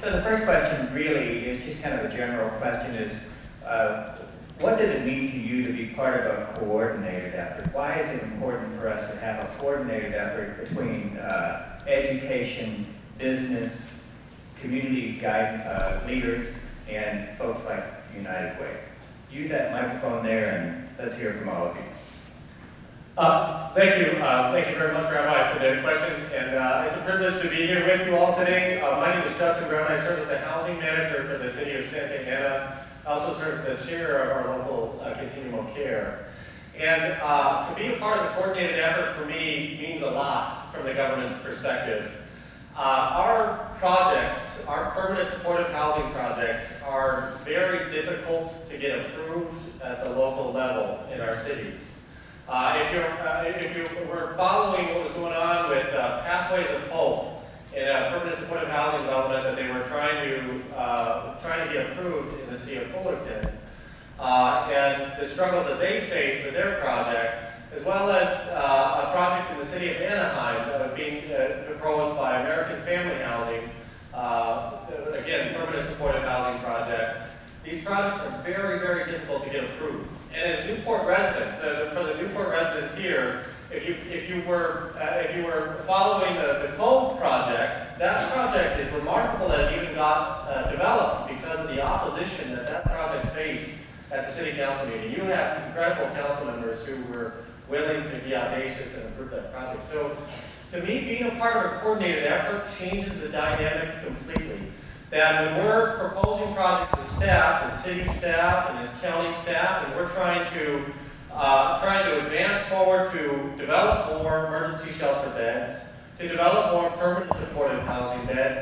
So the first question really is just kind of a general question is, what does it mean to you to be part of a coordinated effort? Why is it important for us to have a coordinated effort between education, business, community guide, leaders, and folks like United Way? Use that microphone there and let's hear from all of you. Thank you very much, Rabbi, for the question, and it's a privilege to be here with you all today. My name is Judson Brown. I serve as the housing manager for the city of Santa Ana. I also serve as the chair of our local continuum of care. And to be a part of the coordinated effort for me means a lot from the government perspective. Our projects, our permanent supportive housing projects, are very difficult to get approved at the local level in our cities. If you were following what was going on with Pathways of Hope in a permanent supportive housing development that they were trying to get approved in the city of Fullerton, and the struggles that they faced with their project, as well as a project in the city of Anaheim that was being proposed by American Family Housing, again, permanent supportive housing project. These projects are very, very difficult to get approved. And as Newport residents, for the Newport residents here, if you were following the Cove project, that project is remarkable that it even got developed because of the opposition that project faced at the city council meeting. You have incredible council members who were willing to be audacious and approve that project. So, to me, being a part of a coordinated effort changes the dynamic completely. That when we're proposing projects as staff, as city staff and as county staff, and we're trying to advance forward to develop more emergency shelter beds, to develop more permanent supportive housing beds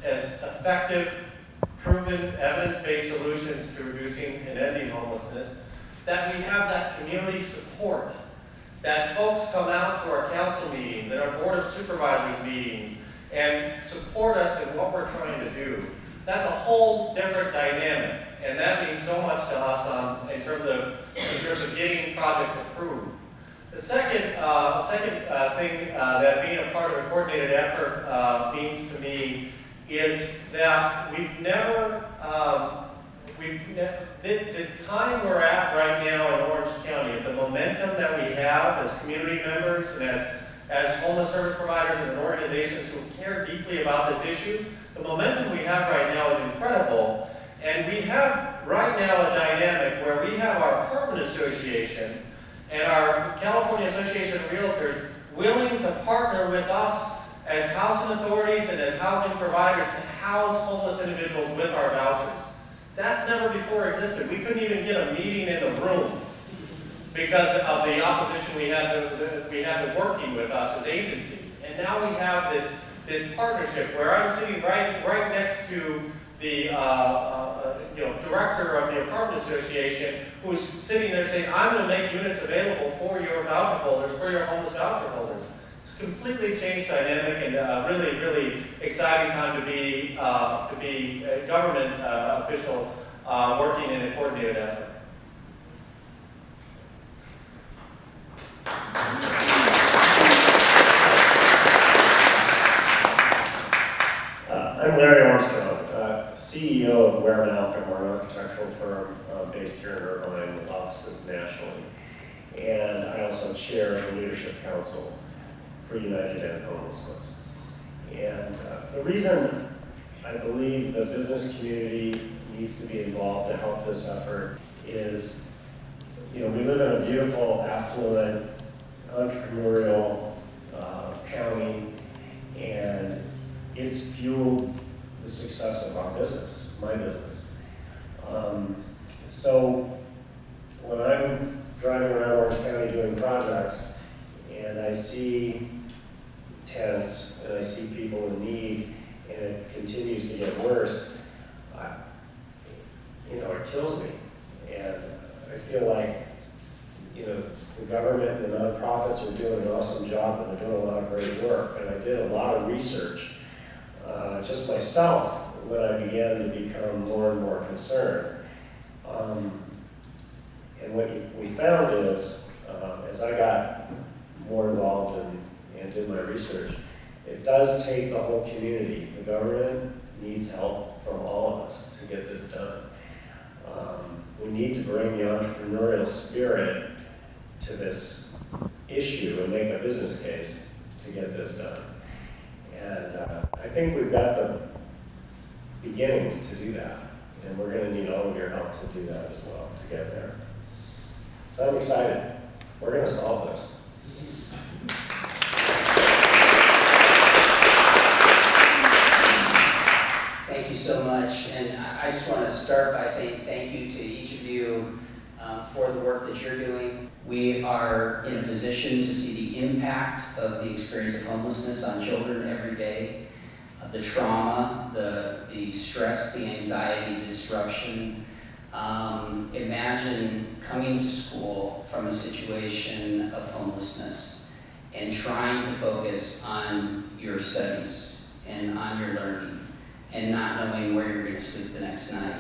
as effective, proven, evidence-based solutions to reducing and ending homelessness, that we have that community support, that folks come out to our council meetings and our board of supervisors meetings and support us in what we're trying to do. That's a whole different dynamic, and that means so much to us in terms of getting projects approved. The second thing that being a part of a coordinated effort means to me is that the time we're at right now in Orange County, the momentum that we have as community members and as homeless service providers and organizations who care deeply about this issue, the momentum we have right now is incredible. And we have right now a dynamic where we have our Apartment Association and our California Association of Realtors willing to partner with us as housing authorities and as housing providers to house homeless individuals with our vouchers. That's never before existed. We couldn't even get a meeting in the room because of the opposition we had to working with us as agencies. And now we have this partnership where I'm sitting right next to the director of the Apartment Association, who's sitting there saying, I'm going to make units available for your voucher holders, for your homeless voucher holders. It's a completely changed dynamic and a really, really exciting time to be a government official working in a coordinated effort. I'm Larry Ormstone, CEO of Ware Malcolm, we're an architectural firm based here in Irvine with offices nationally. And I also chair the Leadership Council for United End Homelessness. And the reason I believe the business community needs to be involved to help this effort is, we live in a beautiful, affluent, entrepreneurial county, and it's fueled the success of our business, my business. So when I'm driving around Orange County doing projects, and I see tents, and I see people in need, and it continues to get worse, it kills me. And I feel like, the government and the nonprofits are doing an awesome job, and they're doing a lot of great work. And I did a lot of research, just myself, when I began to become more and more concerned. And what we found is, as I got more involved and did my research, it does take the whole community, the government, needs help from all of us to get this done. We need to bring the entrepreneurial spirit to this issue and make a business case to get this done. And I think we've got the beginnings to do that. And we're going to need all of your help to do that as well, to get there. So I'm excited. We're going to solve this. Thank you so much. And I just want to start by saying thank you to each of you for the work that you're doing. We are in a position to see the impact of the experience of homelessness on children every day. The trauma, the stress, the anxiety, the disruption. Imagine coming to school from a situation of homelessness and trying to focus on your studies and on your learning and not knowing where you're going to sleep the next night.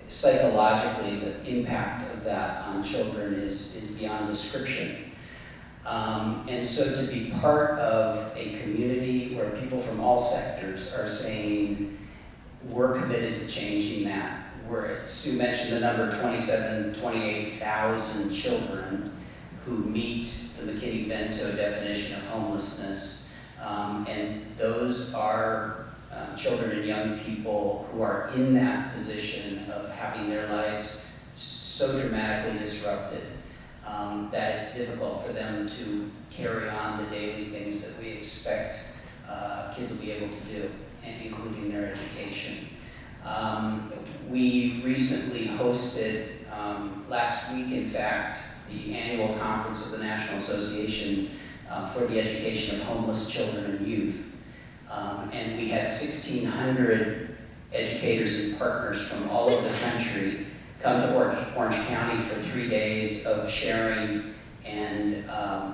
Psychologically, the impact of that on children is beyond description. And so to be part of a community where people from all sectors are saying, we're committed to changing that. Sue mentioned the number 28,000 children who meet the McKinney-Vento definition of homelessness. And those are children and young people who are in that position of having their lives so dramatically disrupted that it's difficult for them to carry on the daily things that we expect kids will be able to do, including their education. We recently hosted, last week in fact, the annual conference of the National Association for the Education of Homeless Children and Youth. And we had 1,600 educators and partners from all over the country come to Orange County for 3 days of sharing and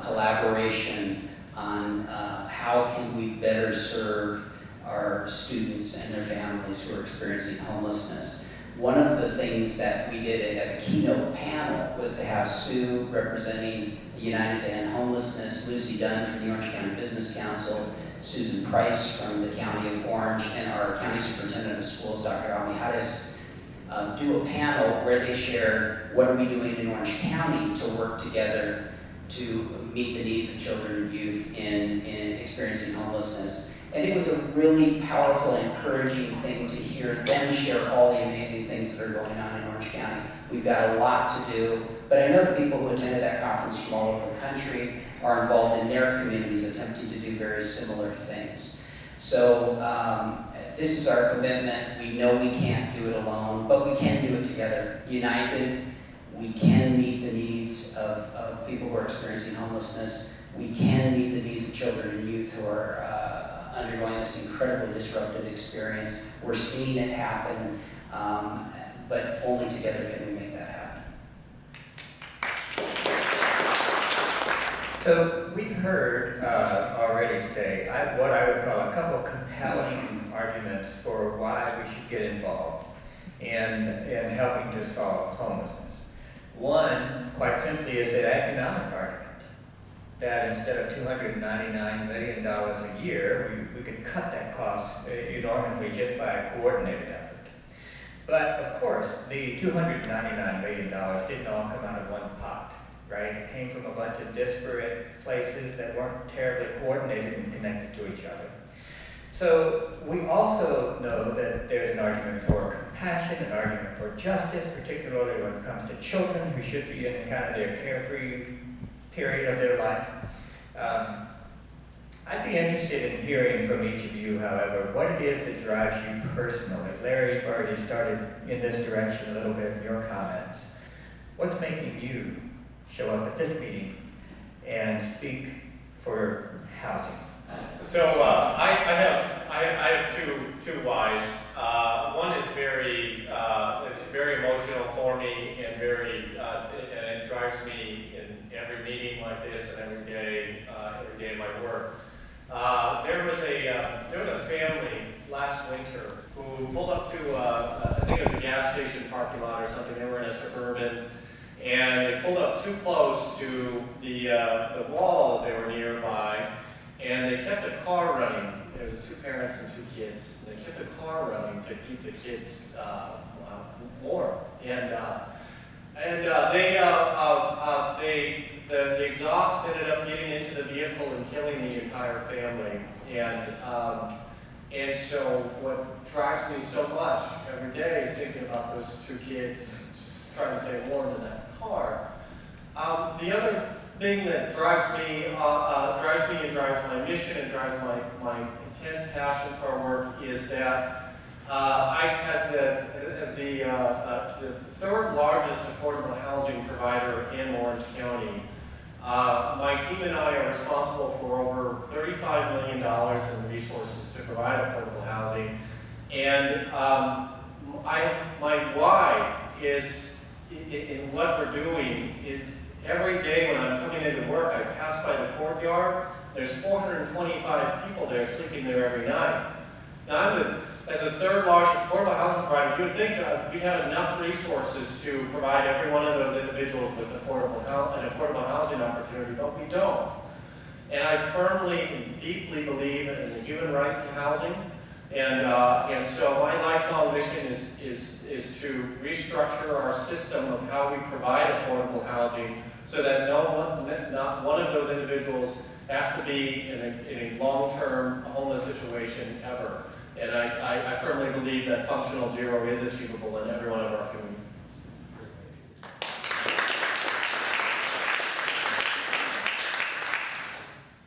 collaboration on how can we better serve our students and their families who are experiencing homelessness. One of the things that we did as a keynote panel was to have Sue representing United to End Homelessness, Lucy Dunn from the Orange County Business Council, Susan Price from the County of Orange, and our County Superintendent of Schools, Dr. Almijares, do a panel where they share what are we doing in Orange County to work together to meet the needs of children and youth in experiencing homelessness. And it was a really powerful and encouraging thing to hear them share all the amazing things that are going on in Orange County. We've got a lot to do, but I know the people who attended that conference from all over the country are involved in their communities attempting to do very similar things. So this is our commitment. We know we can't do it alone, but we can do it together. United, we can meet the needs of people who are experiencing homelessness. We can meet the needs of children and youth who are undergoing this incredibly disruptive experience. We're seeing it happen, but only together can we make that happen. So we've heard already today what I would call a couple compelling arguments for why we should get involved in helping to solve homelessness. One, quite simply, is an economic argument. That instead of $299 million a year, we could cut that cost enormously just by a coordinated effort. But of course, the $299 million didn't all come out of one pot, right? It came from a bunch of disparate places that weren't terribly coordinated and connected to each other. So we also know that there's an argument for compassion, an argument for justice, particularly when it comes to children who should be in kind of their carefree period of their life. I'd be interested in hearing from each of you, however, what it is that drives you personally. Larry, you've already started in this direction a little bit in your comments. What's making you show up at this meeting and speak for housing? So I have two whys. One is very emotional for me and and it drives me in every meeting like this and every day in my work. There was a family last winter who pulled up to I think it was a gas station parking lot or something. They were in a Suburban, and they pulled up too close to the wall that they were nearby. And they kept a car running. There was 2 parents and 2 kids. They kept kept the car running to keep the kids warm. The exhaust ended up getting into the vehicle and killing the entire family. And so what drives me so much every day is thinking about those two kids just trying to stay warm in that car. The other thing that drives me and drives my mission and drives my intense passion for our work is that as the third largest affordable housing provider in Orange County, my team and I are responsible for over $35 million in resources to provide affordable housing. And my why is in what we're doing is every day when I'm coming into work, I pass by the courtyard. There's 425 people there sleeping there every night. Now, as a third largest affordable housing provider, you would think that we have enough resources to provide every one of those individuals with an affordable housing opportunity, but we don't. And I firmly and deeply believe in the human right to housing. And so my lifelong mission is to restructure our system of how we provide affordable housing so that not one of those individuals has to be in a long-term homeless situation ever. And I firmly believe that functional zero is achievable in every one of our communities.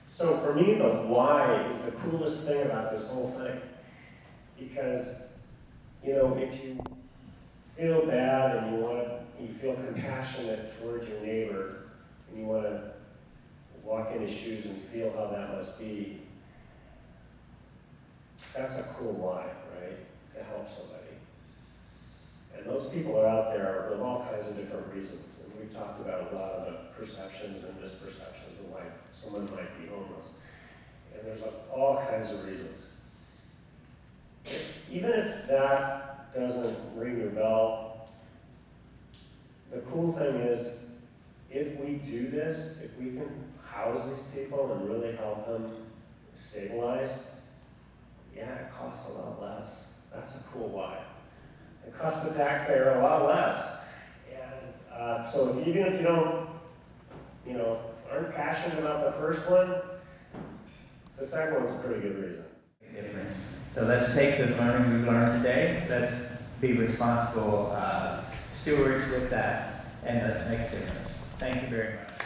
So for me, the why is the coolest thing about this whole thing. Because, you know, if you feel bad and you feel compassionate towards your neighbor, and you want to walk in his shoes and feel how that must be, that's a cool why, right? To help somebody. And those people are out there with all kinds of different reasons. And we've talked about a lot of the perceptions and misperceptions of why someone might be homeless. And there's all kinds of reasons. Even if that doesn't ring your bell, the cool thing is, if we do this, if we can house these people and really help them stabilize, yeah, it costs a lot less. That's a cool why. It costs the taxpayer a lot less. And so even if you don't, aren't passionate about the first one, the second one's a pretty good reason. Difference. So let's take the learning we've learned today. Let's be responsible stewards with that, and let's make a difference. Thank you very much.